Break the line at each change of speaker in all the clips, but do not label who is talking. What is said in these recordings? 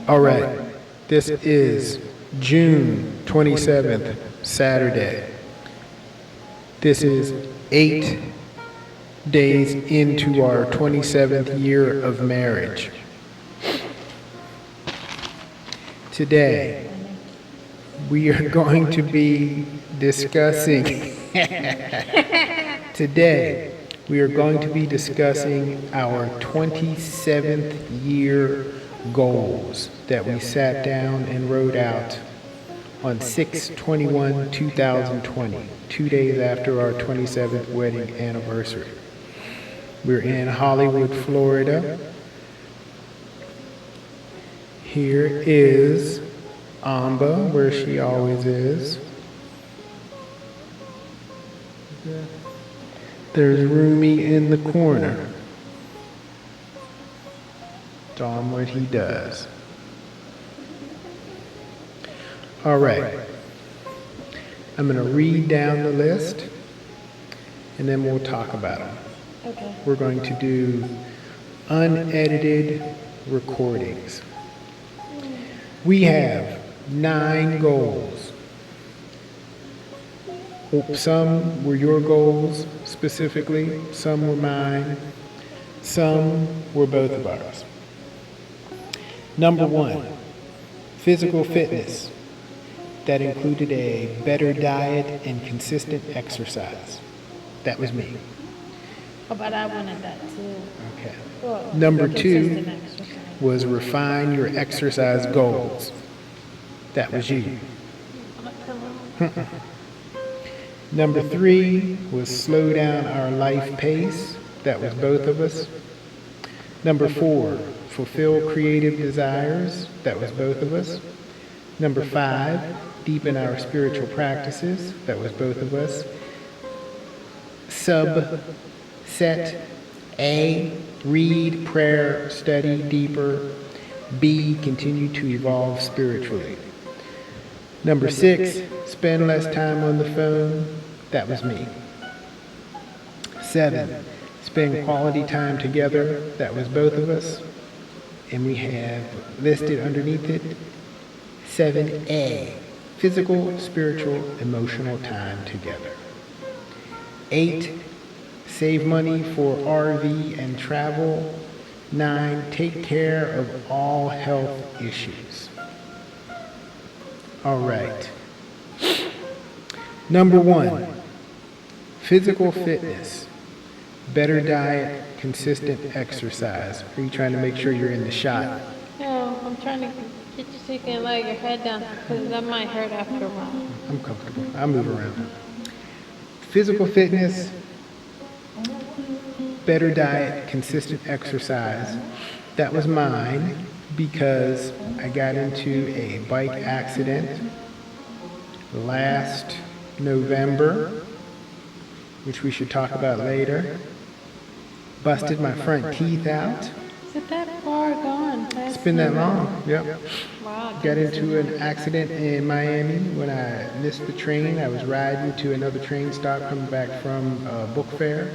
All right, this is June 27th, Saturday. This is 8 days into our 27th year of marriage. Today, we are going to be discussing our 27th year goals that we sat down and wrote out on 6/21/2020, 2 days after our 27th wedding anniversary. We're in Hollywood, Florida. Here is Amba, where she always is. There's Rumi in the corner. Don what he does. All right. I'm going to read down the list, and then we'll talk about them.
Okay.
We're going to do unedited recordings. We have 9 goals. Some were your goals specifically, some were mine, some were both of ours. Number 1, physical fitness. That included a better diet and consistent exercise. That was me.
Oh, but I wanted that too.
Okay.
Well,
Number
consistent
2
exercise.
was refine your exercise goals. That was you. Number 3 was slow down our life pace. That was both of us. Number 4, fulfill creative desires. That was both of us. Number 5, deepen our spiritual practices. That was both of us. Subset A, read, prayer, study deeper. B, continue to evolve spiritually. Number 6, spend less time on the phone. That was me. 7, spend quality time together. That was both of us. And we have listed underneath it 7A, physical, spiritual, emotional time together. 8, save money for RV and travel. 9, take care of all health issues. All right. Number 1, physical fitness, better diet, consistent exercise. Are you trying to make sure you're in the shot?
No, I'm trying to get you so you can lay your head down because that might hurt after a while.
I'm comfortable. I'll move around. Physical fitness, better diet, consistent exercise. That was mine because I got into a bike accident last November, which we should talk about later. Busted my front teeth out.
Is it that far gone?
It's been that long. Yep.
Wow.
Got into an accident in Miami when I missed the train. I was riding to another train stop coming back from a book fair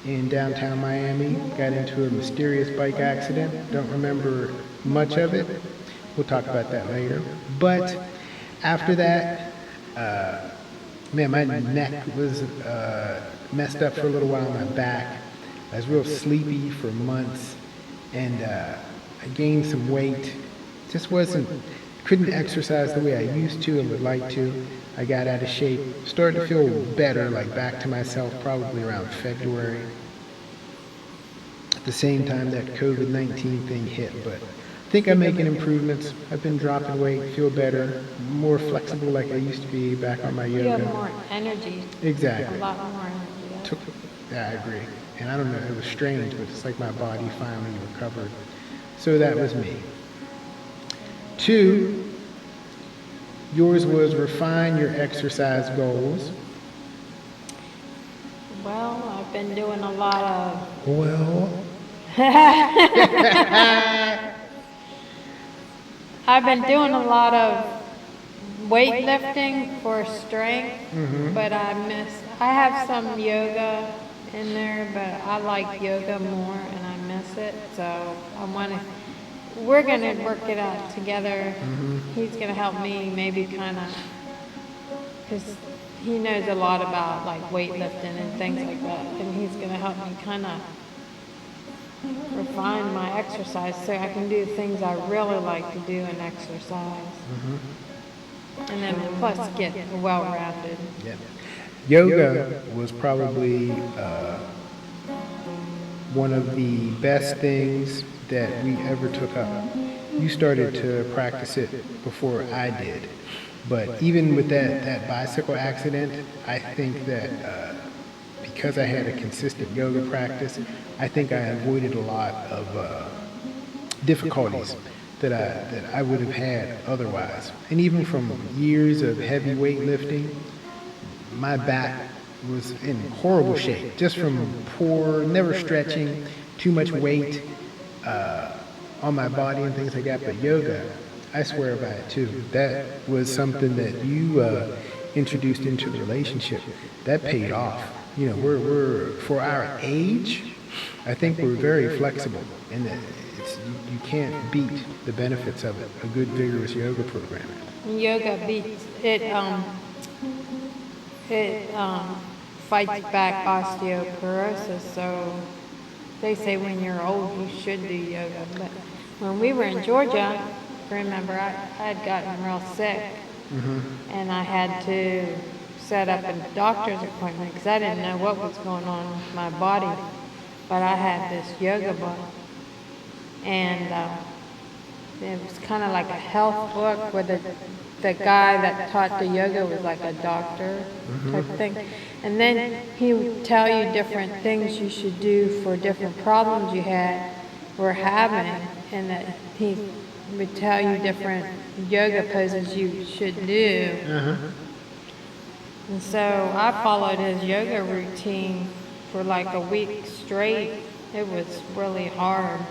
in downtown Miami. Got into a mysterious bike accident. Don't remember much of it. We'll talk about that later. But after that, my neck was messed up for a little while, my back. I was real sleepy for months, and I gained some weight. Just couldn't exercise the way I used to and would like to. I got out of shape. Started to feel better, like back to myself, probably around February. At the same time that COVID-19 thing hit, but I think I'm making improvements. I've been dropping weight, feel better, more flexible like I used to be back on my yoga.
You have more energy.
Exactly.
A lot more energy.
Yeah, I agree. And I don't know, it was strange, but it's like my body finally recovered. So that was me. 2, yours was refine your exercise goals.
Well, I've been doing a lot of I've been doing a lot of weightlifting for strength, but I have some yoga in there, but I like yoga more and I miss it, so I want to we're gonna work it out together. He's gonna help me, maybe kind of, because he knows a lot about like weightlifting and things like that, and he's gonna help me kind of refine my exercise so I can do things I really like to do in exercise. And then plus get well-rounded.
Yeah. Yoga was probably one of the best things that we ever took up. You started to practice it before I did. But even with that bicycle accident, I think that because I had a consistent yoga practice, I think I avoided a lot of difficulties that I would have had otherwise. And even from years of heavy weightlifting, my back was in horrible shape, just from poor, never stretching, too much weight on my body and things like that. But yoga, I swear by it too. That was something that you introduced into the relationship. That paid off. You know, we're for our age, I think we're very flexible, and you can't beat the benefits of it. A good, vigorous yoga program.
Yoga beats it. Fights back osteoporosis. So they say when you're old you should do yoga. But when we were in Georgia, remember I had gotten real sick, and I had to set up a doctor's appointment because I didn't know what was going on with my body. But I had this yoga book, and it was kind of like a health book where the guy that taught the yoga was like a doctor type thing. And then he would tell you different things you should do for different problems you were having, and that he would tell you different yoga poses you should do. And so I followed his yoga routine for like a week straight. It was really hard,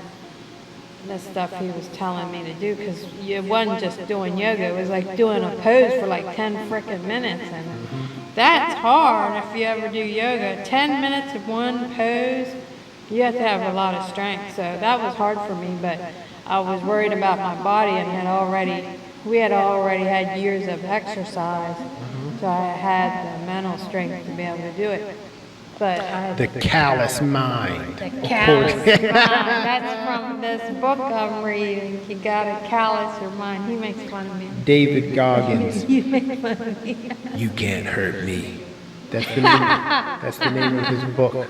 the stuff he was telling me to do, because it wasn't just doing yoga, it was like doing a pose for like 10 frickin' minutes, and that's hard if you ever do yoga. 10 minutes of one pose, you have to have a lot of strength, so that was hard for me, but I was worried about my body, and we had already had years of exercise, so I had the mental strength to be able to do it. But I had
The callous mind.
the callous mind. That's from this book I'm reading. You gotta callous your mind. He makes fun of me.
David Goggins.
You make fun of me.
You can't hurt me. That's the name of his book.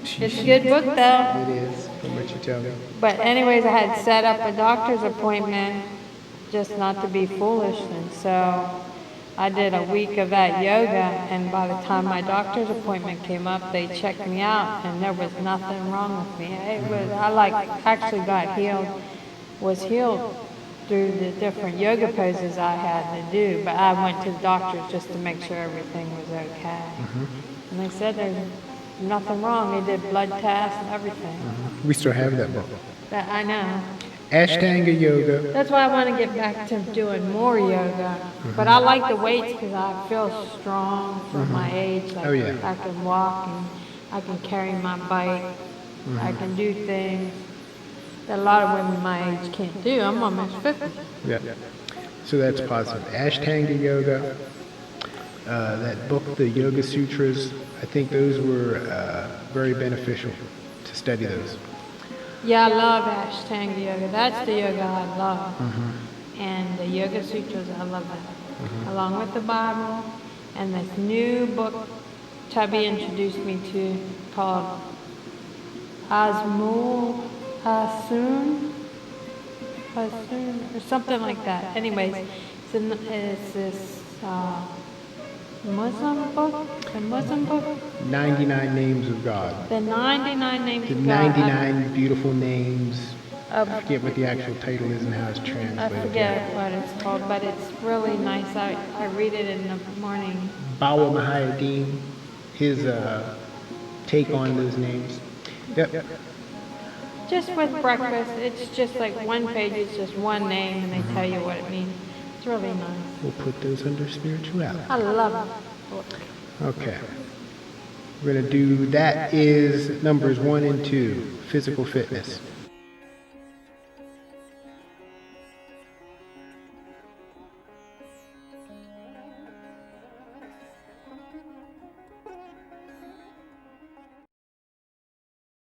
It's a good book though.
It is, from what you tell me.
But anyways, I had set up a doctor's appointment just not to be foolish, and so I did a week of that yoga, and by the time my doctor's appointment came up, they checked me out, and there was nothing wrong with me. Actually got was healed through the different yoga poses I had to do, but I went to the doctors just to make sure everything was okay. And they said there's nothing wrong. They did blood tests and everything.
We still have that book.
But I know.
Ashtanga yoga.
That's why I want to get back to doing more yoga. But I like the weights because I feel strong for my age. Like
Oh, yeah.
I can walk and I can carry my bike. I can do things that a lot of women my age can't do. I'm almost 50.
Yeah. So that's positive. Ashtanga yoga. That book, the Yoga Sutras, I think those were very beneficial to study those.
Yeah, I love Ashtanga yoga. That's the yoga I love. And the Yoga Sutras, I love that. Along with the Bible and this new book Tubby introduced me to called Asmul Hasun, or something like that. Anyways, it's this Muslim book, the Muslim book.
99 Names of God.
The 99 Names
The
of God.
99 beautiful names. I
I
forget what the actual title is and how it's translated.
forget what it's called, but it's really nice. I read it in the morning.
Bawa Mahayadeen, his take on those names. Yep.
Just with breakfast, it's just like one page, it's just one name, and they tell you what it means. It's really nice.
We'll put those under spirituality.
I love it.
Okay. We're going to do, that is numbers 1 and 2, physical fitness.